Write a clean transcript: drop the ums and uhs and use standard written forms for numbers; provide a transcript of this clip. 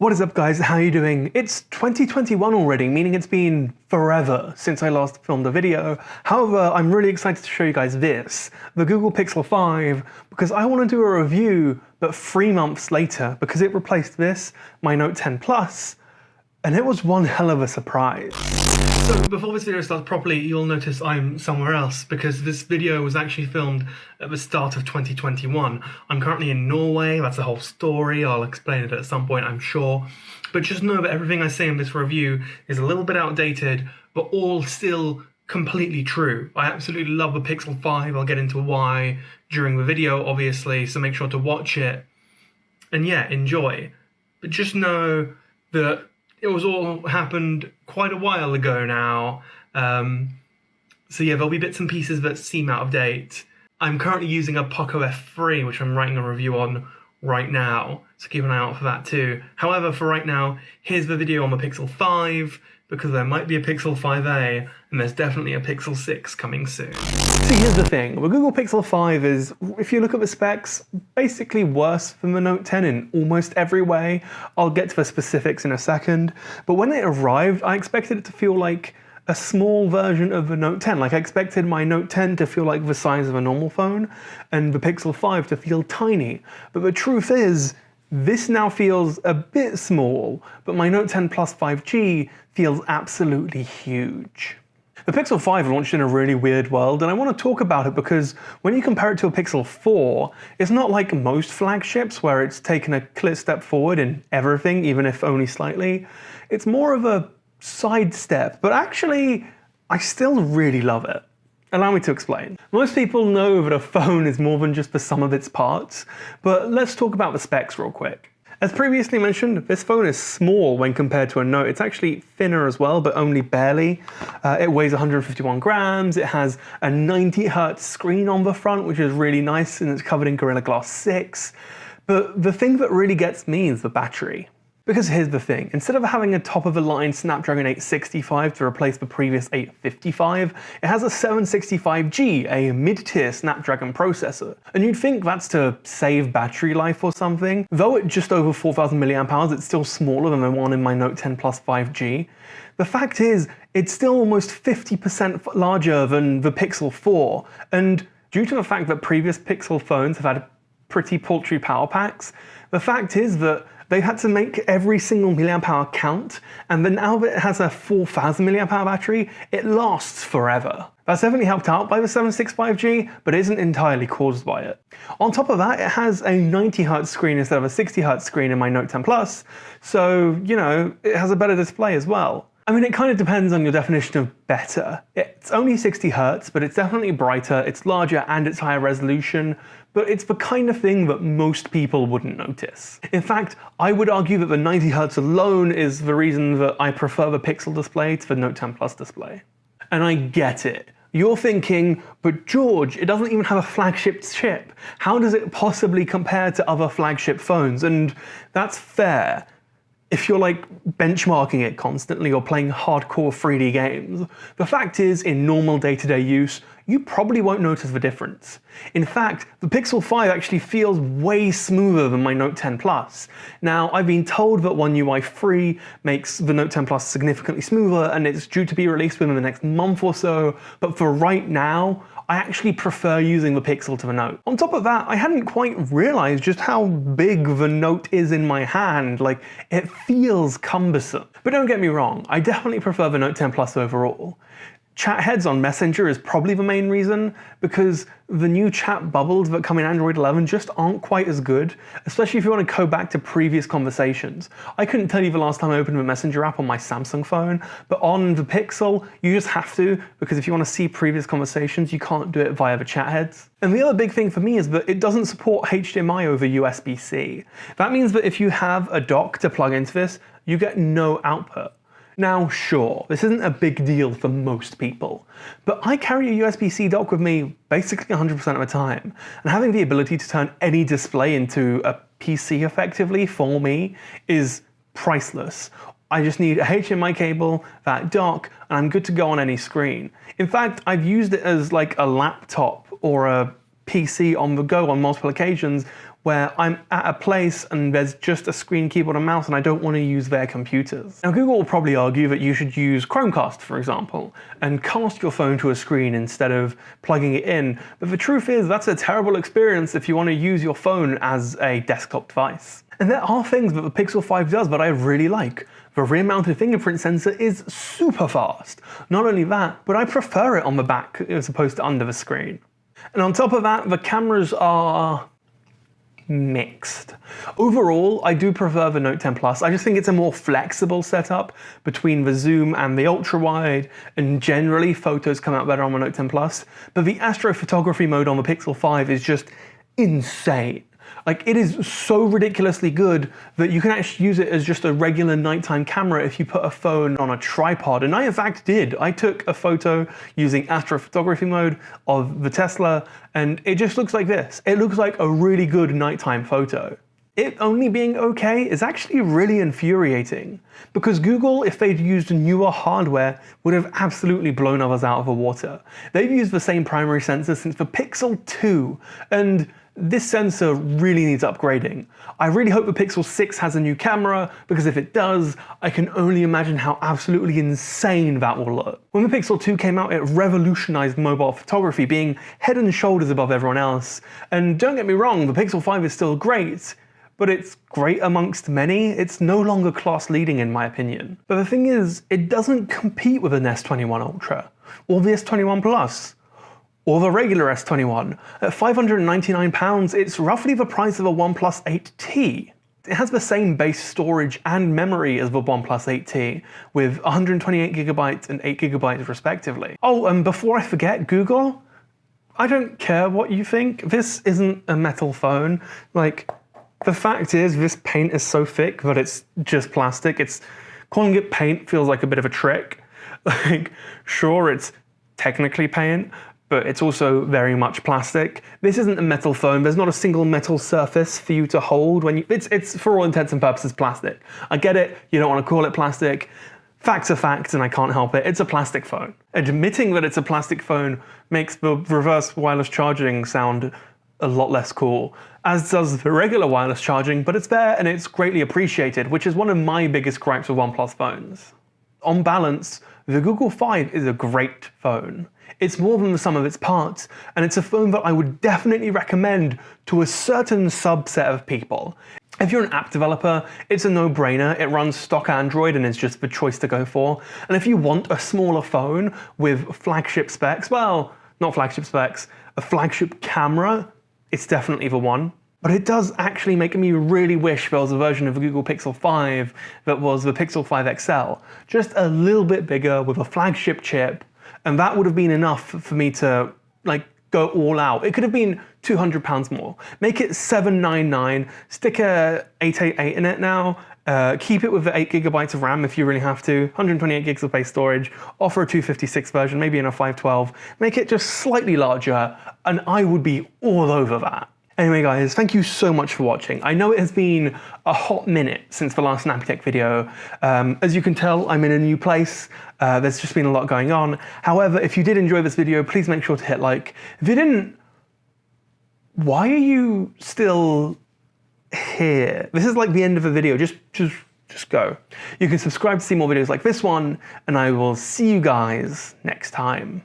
What is up guys, how are you doing? It's 2021 already, meaning it's been forever since I last filmed a video. However, I'm really excited to show you guys this, the Google Pixel 5, because I want to do a review, but 3 months later, because it replaced this, my Note 10 Plus, and it was one hell of a surprise. So before this video starts properly, you'll notice I'm somewhere else because this video was actually filmed at the start of 2021. I'm currently in Norway, that's a whole story, I'll explain it at some point I'm sure. But just know that everything I say in this review is a little bit outdated, but all still completely true. I absolutely love the Pixel 5, I'll get into why during the video obviously, so make sure to watch it. And yeah, enjoy. But just know that it was all happened quite a while ago now. So yeah, there'll be bits and pieces that seem out of date. I'm currently using a Poco F3, which I'm writing a review on right now, so keep an eye out for that too. However, for right now, here's the video on the Pixel 5, because there might be a Pixel 5a, and there's definitely a Pixel 6 coming soon. See, here's the thing, the Google Pixel 5 is, if you look at the specs, basically worse than the Note 10 in almost every way. I'll get to the specifics in a second, but when it arrived, I expected it to feel like a small version of the Note 10. Like I expected my Note 10 to feel like the size of a normal phone, and the Pixel 5 to feel tiny. But the truth is, this now feels a bit small, but my Note 10 Plus 5G feels absolutely huge. The Pixel 5 launched in a really weird world, and I want to talk about it because when you compare it to a Pixel 4, it's not like most flagships where it's taken a clear step forward in everything, even if only slightly. It's more of a sidestep, but actually, I still really love it. Allow me to explain. Most people know that a phone is more than just the sum of its parts, but let's talk about the specs real quick. As previously mentioned, this phone is small when compared to a Note. It's actually thinner as well, but only barely. It weighs 151 grams, it has a 90Hz screen on the front, which is really nice, and it's covered in Gorilla Glass 6. But the thing that really gets me is the battery. Because here's the thing, instead of having a top-of-the-line Snapdragon 865 to replace the previous 855, it has a 765G, a mid-tier Snapdragon processor. And you'd think that's to save battery life or something. Though at just over 4,000 mAh, it's still smaller than the one in my Note 10 Plus 5G. The fact is, it's still almost 50% larger than the Pixel 4, and due to the fact that previous Pixel phones have had pretty paltry power packs, the fact is that they had to make every single milliamp hour count, and then now that it has a 4,000 milliamp hour battery, it lasts forever. That's definitely helped out by the 765G, but isn't entirely caused by it. On top of that, it has a 90Hz screen instead of a 60Hz screen in my Note 10 Plus, so, you know, it has a better display as well. I mean, it kind of depends on your definition of better. It's only 60 Hz, but it's definitely brighter, it's larger, and it's higher resolution, but it's the kind of thing that most people wouldn't notice. In fact, I would argue that the 90 Hz alone is the reason that I prefer the Pixel display to the Note 10 Plus display. And I get it. You're thinking, but George, it doesn't even have a flagship chip. How does it possibly compare to other flagship phones? And that's fair. If you're like benchmarking it constantly or playing hardcore 3D games, the fact is, in normal day-to-day use, you probably won't notice the difference. In fact, the Pixel 5 actually feels way smoother than my Note 10 Plus. Now, I've been told that One UI 3 makes the Note 10 Plus significantly smoother, and it's due to be released within the next month or so, but for right now, I actually prefer using the Pixel to the Note. On top of that, I hadn't quite realized just how big the Note is in my hand. Like, it feels cumbersome. But don't get me wrong, I definitely prefer the Note 10 Plus overall. Chat heads on Messenger is probably the main reason, because the new chat bubbles that come in Android 11 just aren't quite as good, especially if you want to go back to previous conversations. I couldn't tell you the last time I opened the Messenger app on my Samsung phone, but on the Pixel, you just have to, because if you want to see previous conversations, you can't do it via the chat heads. And the other big thing for me is that it doesn't support HDMI over USB-C. That means that if you have a dock to plug into this, you get no output. Now, sure, this isn't a big deal for most people, but I carry a USB-C dock with me basically 100% of the time, and having the ability to turn any display into a PC effectively for me is priceless. I just need a HDMI cable, that dock, and I'm good to go on any screen. In fact, I've used it as like a laptop or a PC on the go on multiple occasions where I'm at a place and there's just a screen, keyboard, and mouse, and I don't want to use their computers. Now, Google will probably argue that you should use Chromecast, for example, and cast your phone to a screen instead of plugging it in. But the truth is, that's a terrible experience if you want to use your phone as a desktop device. And there are things that the Pixel 5 does that I really like. The rear-mounted fingerprint sensor is super fast. Not only that, but I prefer it on the back as opposed to under the screen. And on top of that, the cameras are mixed. Overall, I do prefer the Note 10 Plus. I just think it's a more flexible setup between the zoom and the ultra-wide, and generally photos come out better on the Note 10 Plus. But the astrophotography mode on the Pixel 5 is just insane. Like, it is so ridiculously good that you can actually use it as just a regular nighttime camera if you put a phone on a tripod. And I in fact did. I took a photo using astrophotography mode of the Tesla, and it just looks like this. It looks like a really good nighttime photo. It only being okay is actually really infuriating, because Google, if they'd used newer hardware, would have absolutely blown others out of the water. They've used the same primary sensor since the Pixel 2, and this sensor really needs upgrading. I really hope the Pixel 6 has a new camera, because if it does, I can only imagine how absolutely insane that will look. When the Pixel 2 came out, it revolutionized mobile photography, being head and shoulders above everyone else. And don't get me wrong, the Pixel 5 is still great, but it's great amongst many. It's no longer class leading in my opinion. But the thing is, it doesn't compete with an S21 Ultra, or the S21 Plus, or the regular S21. At £599, it's roughly the price of a OnePlus 8T. It has the same base storage and memory as the OnePlus 8T, with 128GB and 8GB respectively. Oh, and before I forget, Google, I don't care what you think. This isn't a metal phone. Like, the fact is, this paint is so thick that it's just plastic. Calling it paint feels like a bit of a trick. Like, sure, it's technically paint, but it's also very much plastic. This isn't a metal phone. There's not a single metal surface for you to hold when you, it's for all intents and purposes plastic. I get it, you don't want to call it plastic. Facts are facts and I can't help it. It's a plastic phone. Admitting that it's a plastic phone makes the reverse wireless charging sound a lot less cool, as does the regular wireless charging, but it's there and it's greatly appreciated, which is one of my biggest gripes with OnePlus phones. On balance, the Google 5 is a great phone. It's more than the sum of its parts, and it's a phone that I would definitely recommend to a certain subset of people. If you're an app developer, it's a no-brainer. It runs stock Android and is just the choice to go for. And if you want a smaller phone with flagship specs, well, not flagship specs, a flagship camera, it's definitely the one. But it does actually make me really wish there was a version of the Google Pixel 5 that was the Pixel 5 XL, just a little bit bigger with a flagship chip, and that would have been enough for me to go all out. It could have been £200 more. Make it $799, stick a 888 in it now, keep it with the 8GB of RAM if you really have to, 128GB of base storage, offer a 256 version, maybe in a 512, make it just slightly larger, and I would be all over that. Anyway guys, thank you so much for watching. I know it has been a hot minute since the last Snappy-Tech video. As you can tell, I'm in a new place. There's just been a lot going on. However, if you did enjoy this video, please make sure to hit like. If you didn't, why are you still here? This is like the end of the video. Just go. You can subscribe to see more videos like this one, and I will see you guys next time.